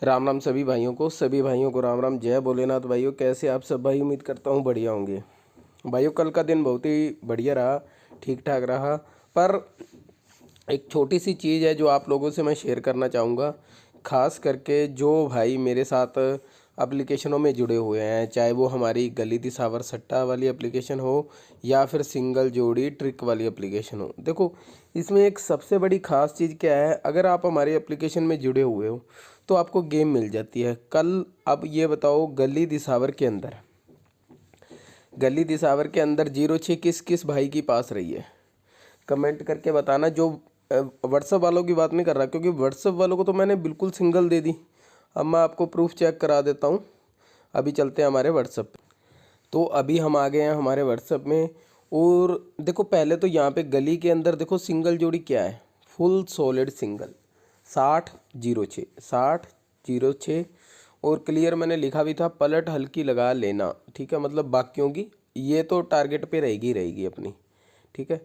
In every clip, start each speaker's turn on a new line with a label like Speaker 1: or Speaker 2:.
Speaker 1: राम राम सभी भाइयों को राम राम। जय भोलेनाथ भाइयों। कैसे आप सब भाई? उम्मीद करता हूँ बढ़िया होंगे भाइयों। कल का दिन बहुत ही बढ़िया रहा, ठीक ठाक रहा। पर एक छोटी सी चीज़ है जो आप लोगों से मैं शेयर करना चाहूँगा, ख़ास करके जो भाई मेरे साथ एप्लीकेशनों में जुड़े हुए हैं, चाहे वो हमारी गली दिसावर सट्टा वाली एप्लीकेशन हो या फिर सिंगल जोड़ी ट्रिक वाली एप्लीकेशन हो। देखो, इसमें एक सबसे बड़ी ख़ास चीज़ क्या है, अगर आप हमारी एप्लीकेशन में जुड़े हुए हो तो आपको गेम मिल जाती है। कल अब ये बताओ, गली दिसावर के अंदर 06 किस किस भाई की पास रही है? कमेंट करके बताना। जो व्हाट्सअप वालों की बात नहीं कर रहा, क्योंकि व्हाट्सअप वालों को तो मैंने बिल्कुल सिंगल दे दी। अब मैं आपको प्रूफ चेक करा देता हूँ। अभी चलते हैं हमारे व्हाट्सअप पे। तो अभी हम आ गए हैं हमारे व्हाट्सअप में। और देखो, पहले तो यहाँ पे गली के अंदर देखो सिंगल जोड़ी क्या है, फुल सॉलिड सिंगल 6006 6006। और क्लियर मैंने लिखा भी था, पलट हल्की लगा लेना। ठीक है, मतलब बाकियों की ये तो टारगेट पे रहेगी ही रहेगी अपनी। ठीक है,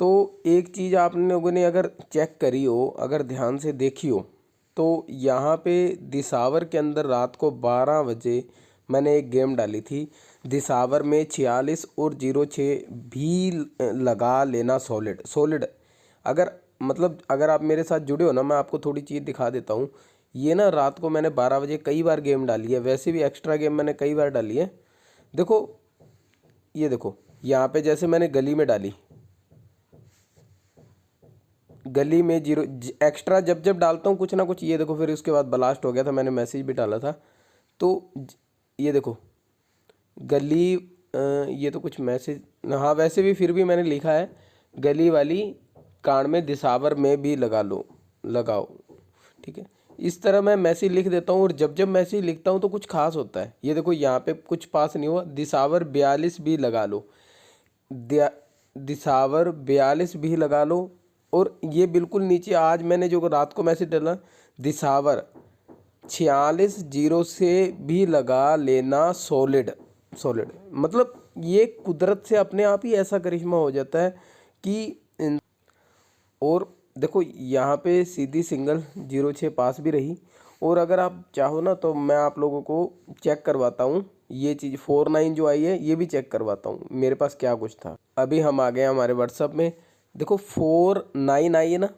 Speaker 1: तो एक चीज़ आप लोगों ने अगर चेक करी हो, अगर ध्यान से देखी हो, तो यहाँ पे दिसावर के अंदर रात को 12 बजे मैंने एक गेम डाली थी। दिसावर में 46 और 06 भी लगा लेना सॉलिड सॉलिड। अगर मतलब अगर आप मेरे साथ जुड़े हो ना, मैं आपको थोड़ी चीज़ दिखा देता हूँ। ये ना रात को मैंने 12 बजे कई बार गेम डाली है, वैसे भी एक्स्ट्रा गेम मैंने कई बार डाली है। देखो, ये देखो, यहाँ पे जैसे मैंने गली में डाली, गली में जीरो एक्स्ट्रा जब जब डालता हूँ कुछ ना कुछ। ये देखो, फिर उसके बाद ब्लास्ट हो गया था, मैंने मैसेज भी डाला था। तो ये देखो गली, ये तो कुछ मैसेज, हाँ वैसे भी फिर भी मैंने लिखा है, गली वाली कान में दिसावर में भी लगा लो, लगाओ। ठीक है, इस तरह मैं मैसेज लिख देता हूँ। और जब जब मैसेज लिखता हूँ तो कुछ खास होता है। ये देखो, यहाँ पे कुछ पास नहीं हुआ, दिसावर 42 भी लगा लो, दिसावर 42 भी लगा लो। और ये बिल्कुल नीचे आज मैंने जो रात को मैसेज डाला, दिसावर 46 से भी लगा लेना सॉलिड सॉलिड। मतलब ये कुदरत से अपने आप ही ऐसा करिश्मा हो जाता है कि और देखो, यहाँ पे सीधी सिंगल 06 पास भी रही। और अगर आप चाहो ना तो मैं आप लोगों को चेक करवाता हूँ, ये चीज़ 49 जो आई है ये भी चेक करवाता हूँ मेरे पास क्या कुछ था। अभी हम आ गए हमारे व्हाट्सअप में। देखो 49 आई है ना,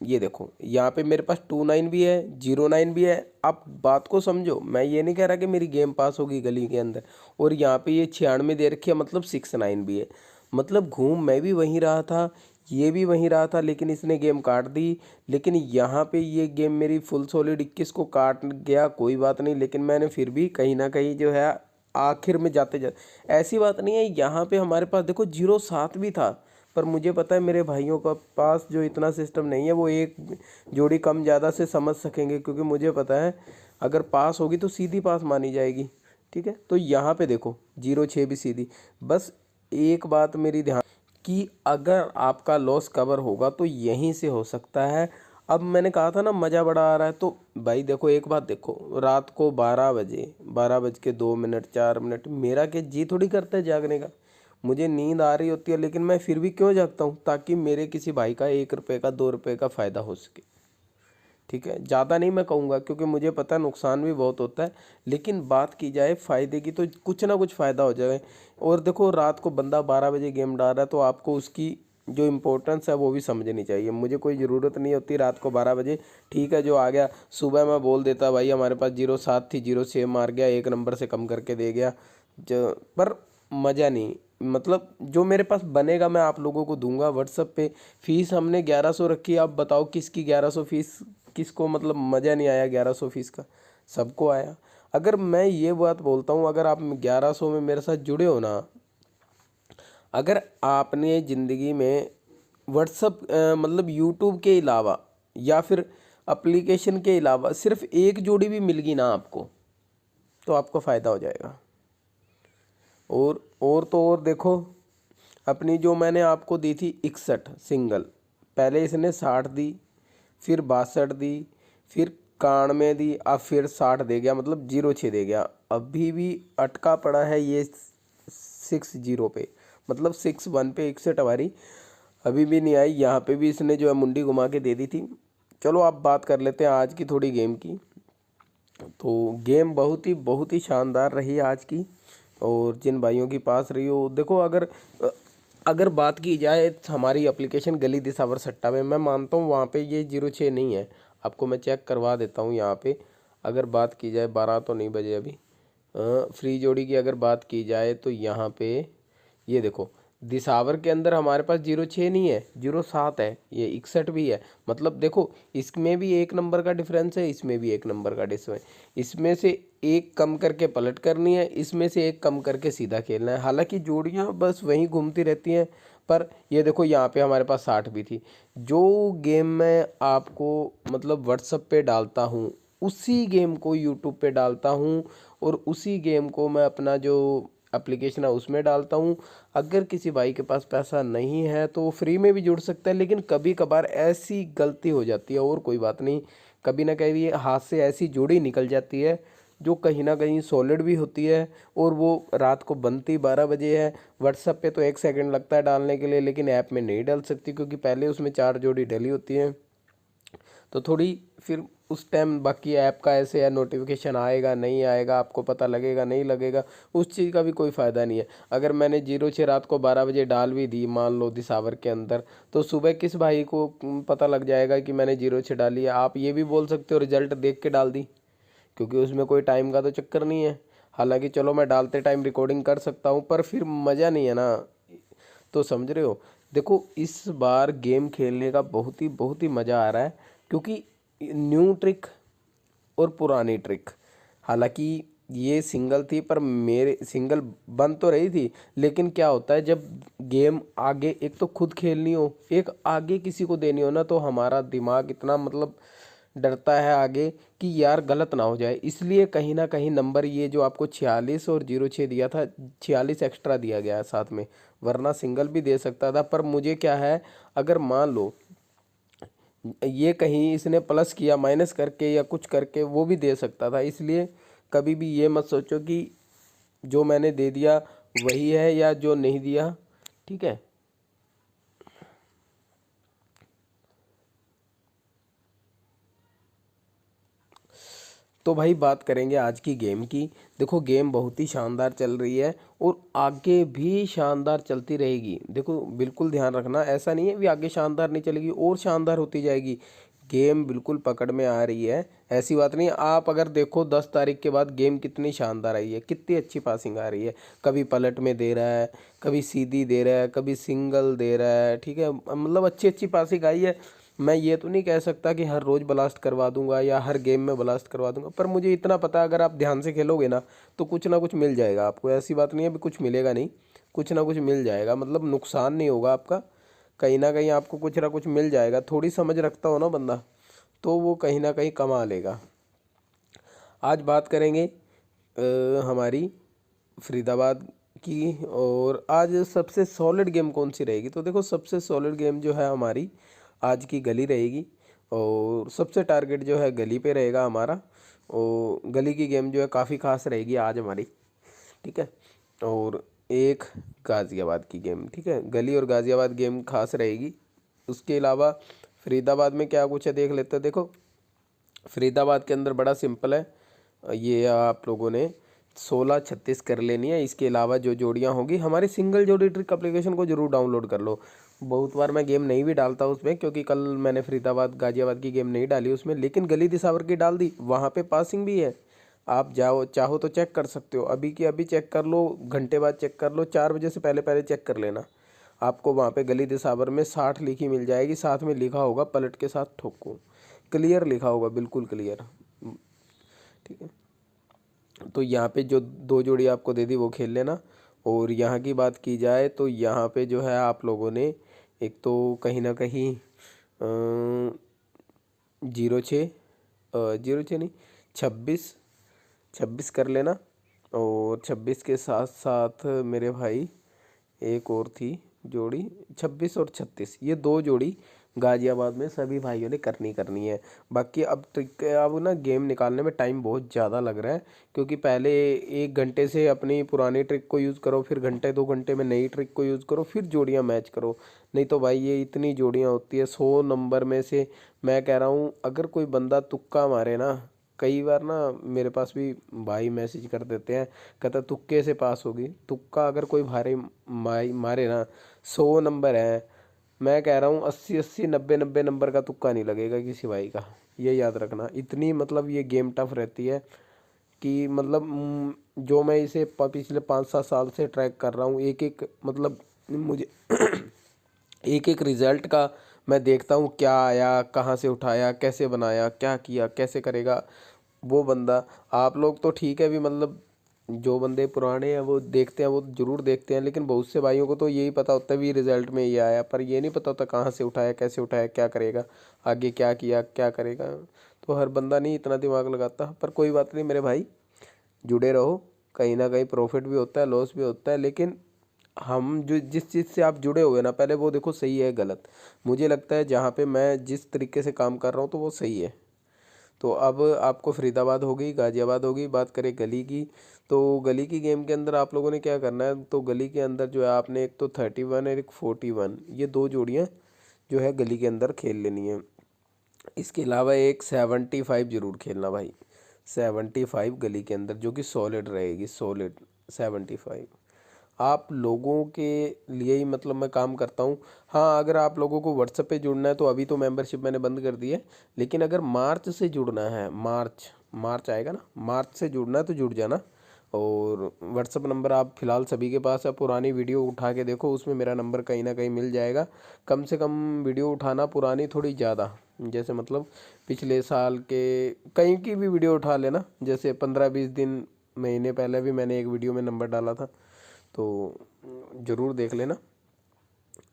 Speaker 1: ये देखो यहाँ पे मेरे पास 29 भी है, 09 भी है। आप बात को समझो, मैं ये नहीं कह रहा कि मेरी गेम पास होगी गली के अंदर। और यहाँ पे ये 96 दे रखी है, मतलब 69 भी है। मतलब घूम मैं भी वहीं रहा था, ये भी वहीं रहा था, लेकिन इसने गेम काट दी। लेकिन यहाँ पे ये गेम मेरी फुल सॉलिड 21 को काट गया, कोई बात नहीं। लेकिन मैंने फिर भी कहीं ना कहीं जो है आखिर में जाते जाते, ऐसी बात नहीं है। यहाँ पे हमारे पास देखो 07 भी था, पर मुझे पता है मेरे भाइयों का पास जो इतना सिस्टम नहीं है, वो एक जोड़ी कम ज़्यादा से समझ सकेंगे। क्योंकि मुझे पता है अगर पास होगी तो सीधी पास मानी जाएगी। ठीक है, तो यहाँ पे देखो 06 भी सीधी। बस एक बात मेरी ध्यान कि अगर आपका लॉस कवर होगा तो यहीं से हो सकता है। अब मैंने कहा था ना मज़ा बड़ा आ रहा है, तो भाई देखो एक बात देखो, रात को 12 बजे 12 बज के 2 मिनट 4 मिनट, मेरा क्या जी थोड़ी करता है जागने का। मुझे नींद आ रही होती है, लेकिन मैं फिर भी क्यों जागता हूँ? ताकि मेरे किसी भाई का 1 रुपये का 2 रुपये का फ़ायदा हो सके। ठीक है, ज़्यादा नहीं मैं कहूँगा, क्योंकि मुझे पता है नुकसान भी बहुत होता है। लेकिन बात की जाए फ़ायदे की, तो कुछ ना कुछ फ़ायदा हो जाए। और देखो, रात को बंदा 12 बजे गेम डाल रहा है, तो आपको उसकी जो इम्पोर्टेंस है वो भी समझनी चाहिए। मुझे कोई ज़रूरत नहीं होती रात को 12 बजे। ठीक है, जो आ गया सुबह मैं बोल देता भाई हमारे पास 07 थी, 06 मार गया, 1 नंबर से कम करके दे गया। जो पर मज़ा नहीं, मतलब जो मेरे पास बनेगा मैं आप लोगों को दूंगा व्हाट्सअप पे। फीस हमने 1100 रखी। आप बताओ किसकी 1100 फीस, किसको मतलब मज़ा नहीं आया 1100 फीस का? सबको आया। अगर मैं ये बात बोलता हूँ, अगर आप 1100 में मेरे साथ जुड़े हो ना, अगर आपने ज़िंदगी में व्हाट्सअप मतलब यूट्यूब के अलावा या फिर एप्लीकेशन के अलावा सिर्फ एक जोड़ी भी मिल गई ना आपको, तो आपको फ़ायदा हो जाएगा। और तो और देखो, अपनी जो मैंने आपको दी थी 61 सिंगल, पहले इसने 60 दी, फिर 62 दी, फिर 91 दी, अब फिर 60 दे गया, मतलब 06 दे गया। अभी भी अटका पड़ा है ये 60 पे, मतलब 61 पे 61 हमारी अभी भी नहीं आई। यहाँ पे भी इसने जो है मुंडी घुमा के दे दी थी। चलो आप बात कर लेते हैं आज की थोड़ी गेम की। तो गेम बहुत ही शानदार रही आज की। और जिन भाइयों के पास रही हो, देखो अगर बात की जाए हमारी एप्लीकेशन गली दिसावर सट्टा में, मैं मानता हूँ वहाँ पे ये 06 नहीं है। आपको मैं चेक करवा देता हूँ यहाँ पे। अगर बात की जाए 12 तो नहीं बजे अभी, फ्री जोड़ी की अगर बात की जाए तो यहाँ पे ये देखो दिसावर के अंदर हमारे पास 06 नहीं है, 07 है, ये 61 भी है। मतलब देखो इसमें भी एक नंबर का डिफरेंस है, इसमें भी एक नंबर का डिफरेंस है। इसमें से एक कम करके पलट करनी है, इसमें से एक कम करके सीधा खेलना है। हालांकि जोड़ियाँ बस वहीं घूमती रहती हैं, पर ये देखो यहाँ पे हमारे पास 60 भी थी। जो गेम मैं आपको मतलब व्हाट्सअप पे डालता हूँ, उसी गेम को यूट्यूब पे डालता हूँ, और उसी गेम को मैं अपना जो एप्लीकेशन है उसमें डालता हूँ। अगर किसी भाई के पास पैसा नहीं है तो वो फ्री में भी जुड़ सकता है, लेकिन कभी कभार ऐसी गलती हो जाती है, और कोई बात नहीं, कभी ना कभी हाथ से ऐसी जोड़ी निकल जाती है जो कहीं ना कहीं सॉलिड भी होती है, और वो रात को बनती 12 बजे है। व्हाट्सएप पे तो 1 सेकंड लगता है डालने के लिए, लेकिन ऐप में नहीं डाल सकती क्योंकि पहले उसमें 4 जोड़ी डली होती हैं। तो थोड़ी फिर उस टाइम बाकी ऐप का ऐसे है, नोटिफिकेशन आएगा नहीं आएगा, आपको पता लगेगा नहीं लगेगा, उस चीज़ का भी कोई फ़ायदा नहीं है। अगर मैंने 06 रात को 12 बजे डाल भी दी मान लो दिसावर के अंदर, तो सुबह किस भाई को पता लग जाएगा कि मैंने 06 डाली है। आप ये भी बोल सकते हो रिजल्ट देख के डाल दी, क्योंकि उसमें कोई टाइम का तो चक्कर नहीं है। हालांकि चलो मैं डालते टाइम रिकॉर्डिंग कर सकता हूँ, पर फिर मज़ा नहीं है ना। तो समझ रहे हो। देखो इस बार गेम खेलने का बहुत ही मज़ा आ रहा है, क्योंकि न्यू ट्रिक और पुरानी ट्रिक, हालांकि ये सिंगल थी पर मेरे सिंगल बन तो रही थी, लेकिन क्या होता है जब गेम आगे एक तो खुद खेलनी हो, एक आगे किसी को देनी हो ना, तो हमारा दिमाग इतना मतलब डरता है आगे कि यार गलत ना हो जाए। इसलिए कहीं ना कहीं नंबर ये जो आपको 46 और 06 दिया था, 46 एक्स्ट्रा दिया गया है साथ में, वरना सिंगल भी दे सकता था। पर मुझे क्या है, अगर मान लो ये कहीं इसने प्लस किया माइनस करके या कुछ करके वो भी दे सकता था। इसलिए कभी भी ये मत सोचो कि जो मैंने दे दिया वही है या जो नहीं दिया, ठीक है। तो भाई बात करेंगे आज की गेम की। देखो गेम बहुत ही शानदार चल रही है, और आगे भी शानदार चलती रहेगी। देखो बिल्कुल ध्यान रखना, ऐसा नहीं है भी आगे शानदार नहीं चलेगी, और शानदार होती जाएगी। गेम बिल्कुल पकड़ में आ रही है, ऐसी बात नहीं। आप अगर देखो 10 तारीख के बाद गेम कितनी शानदार आई है, कितनी अच्छी पासिंग आ रही है। कभी पलट में दे रहा है, कभी सीधी दे रहा है, कभी सिंगल दे रहा है, ठीक है। मतलब अच्छी अच्छी पासिंग आई है। मैं ये तो नहीं कह सकता कि हर रोज़ ब्लास्ट करवा दूंगा या हर गेम में ब्लास्ट करवा दूंगा, पर मुझे इतना पता है अगर आप ध्यान से खेलोगे ना तो कुछ ना कुछ मिल जाएगा आपको। ऐसी बात नहीं है भी कुछ मिलेगा नहीं, कुछ ना कुछ मिल जाएगा। मतलब नुकसान नहीं होगा आपका, कहीं ना कहीं आपको कुछ ना कुछ मिल जाएगा। थोड़ी समझ रखता हो ना बंदा, तो वो कहीं ना कहीं कमा लेगा। आज बात करेंगे हमारी फरीदाबाद की। और आज सबसे सॉलिड गेम कौन सी रहेगी, तो देखो सबसे सॉलिड गेम जो है हमारी आज की गली रहेगी, और सबसे टारगेट जो है गली पे रहेगा हमारा। और गली की गेम जो है काफ़ी खास रहेगी आज हमारी, ठीक है। और एक गाज़ियाबाद की गेम, ठीक है। गली और गाज़ियाबाद गेम खास रहेगी। उसके अलावा फरीदाबाद में क्या कुछ है देख लेते हैं। देखो फरीदाबाद के अंदर बड़ा सिंपल है, ये आप लोगों ने 16-36 कर लेनी है। इसके अलावा जो जोड़ियां होंगी, हमारी सिंगल जोड़ी ट्रिक एप्लीकेशन को जरूर डाउनलोड कर लो। बहुत बार मैं गेम नहीं भी डालता उसमें, क्योंकि कल मैंने फरीदाबाद गाजियाबाद की गेम नहीं डाली उसमें, लेकिन गली दिसावर की डाल दी, वहाँ पे पासिंग भी है। आप जाओ चाहो तो चेक कर सकते हो, अभी की अभी चेक कर लो, घंटे बाद चेक कर लो, 4 बजे से पहले पहले चेक कर लेना। आपको वहाँ पे गली दिसावर में 60 लिखी मिल जाएगी, साथ में लिखा होगा पलट के साथ ठोको, क्लियर लिखा होगा, बिल्कुल क्लियर, ठीक है। तो यहाँ पे जो 2 जोड़ी आपको दे दी वो खेल लेना। और यहाँ की बात की जाए तो यहाँ पे जो है आप लोगों ने एक तो कहीं ना कहीं 06 06 नहीं, 26 26 कर लेना। और 26 के साथ साथ मेरे भाई एक और थी जोड़ी, 26 और 36, ये 2 जोड़ी गाजियाबाद में सभी भाइयों ने करनी है। बाकी अब ट्रिक, अब ना गेम निकालने में टाइम बहुत ज़्यादा लग रहा है, क्योंकि पहले 1 घंटे से अपनी पुरानी ट्रिक को यूज़ करो, फिर घंटे 2 घंटे में नई ट्रिक को यूज़ करो, फिर जोड़ियाँ मैच करो। नहीं तो भाई ये इतनी जोड़ियाँ होती है 100 नंबर में से। मैं कह रहा हूँ अगर कोई बंदा तुक्का मारे ना, कई बार ना मेरे पास भी भाई मैसेज कर देते हैं, कहता तुक्के से पास होगी। तुक्का अगर कोई भारे मारे ना, 100 नंबर है, मैं कह रहा हूँ 80-80 90-90 नंबर का तुक्का नहीं लगेगा किसी भाई का। ये याद रखना, इतनी मतलब ये गेम टफ रहती है कि मतलब जो मैं इसे पिछले 5-7 साल से ट्रैक कर रहा हूँ, एक एक मतलब मुझे एक एक रिजल्ट का मैं देखता हूँ, क्या आया, कहाँ से उठाया, कैसे बनाया, क्या किया, कैसे करेगा वो बंदा। आप लोग तो ठीक है भी, मतलब जो बंदे पुराने हैं वो देखते हैं, वो ज़रूर देखते हैं, लेकिन बहुत से भाइयों को तो यही पता होता है भी रिजल्ट में ये आया, पर ये नहीं पता होता कहाँ से उठाया, कैसे उठाया, क्या करेगा, आगे क्या किया, क्या करेगा। तो हर बंदा नहीं इतना दिमाग लगाता, पर कोई बात नहीं मेरे भाई, जुड़े रहो। कहीं ना कहीं प्रॉफिट भी होता है, लॉस भी होता है, लेकिन हम जो जिस चीज़ से आप जुड़े हुए ना, पहले वो देखो सही है गलत। मुझे लगता है जहाँ पे मैं जिस तरीके से काम कर रहा हूँ तो वो सही है। तो अब आपको फरीदाबाद हो गई, गाजियाबाद हो गई, बात करें गली की। तो गली की गेम के अंदर आप लोगों ने क्या करना है, तो गली के अंदर जो है आपने एक तो 31 और एक 41, ये दो जोड़ियाँ जो है गली के अंदर खेल लेनी है। इसके अलावा एक 75 जरूर खेलना भाई, 75 गली के अंदर, जो कि सॉलिड रहेगी, सॉलिड 75। आप लोगों के लिए ही मतलब मैं काम करता हूँ। हाँ, अगर आप लोगों को व्हाट्सएप पे जुड़ना है तो अभी तो मेंबरशिप मैंने बंद कर दी है, लेकिन अगर मार्च से जुड़ना है, मार्च मार्च आएगा ना, मार्च से जुड़ना है तो जुड़ जाना। और व्हाट्सएप नंबर आप फ़िलहाल सभी के पास है, पुरानी वीडियो उठा के देखो, उसमें मेरा नंबर कहीं ना कहीं मिल जाएगा। कम से कम वीडियो उठाना, पुरानी थोड़ी ज़्यादा, जैसे मतलब पिछले साल के कहीं की भी वीडियो उठा लेना, जैसे 15-20 दिन महीने पहले भी मैंने एक वीडियो में नंबर डाला था, तो ज़रूर देख लेना,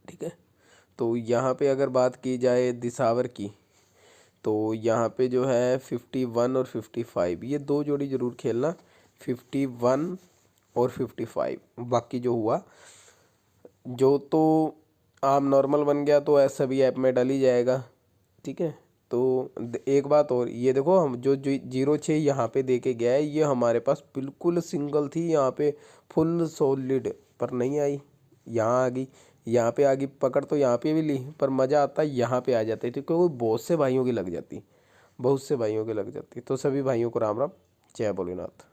Speaker 1: ठीक है। तो यहाँ पे अगर बात की जाए दिसावर की, तो यहाँ पे जो है 51 और 55, ये दो जोड़ी ज़रूर खेलना, 51 और 55। बाकी जो हुआ, जो तो आम नॉर्मल बन गया तो ऐसा भी ऐप में डाल ही जाएगा, ठीक है। तो एक बात और, ये देखो हम जो जो 06 यहाँ पे दे के गया है, ये हमारे पास बिल्कुल सिंगल थी यहाँ पे, फुल सॉलिड, पर नहीं आई, यहाँ आ गई। यहाँ पे आ गई पकड़, तो यहाँ पे भी ली, पर मज़ा आता यहाँ पे आ जाती थी, क्योंकि बहुत से भाइयों की लग जाती, बहुत से भाइयों की लग जाती। तो सभी भाइयों को राम राम, जय भोलेनाथ।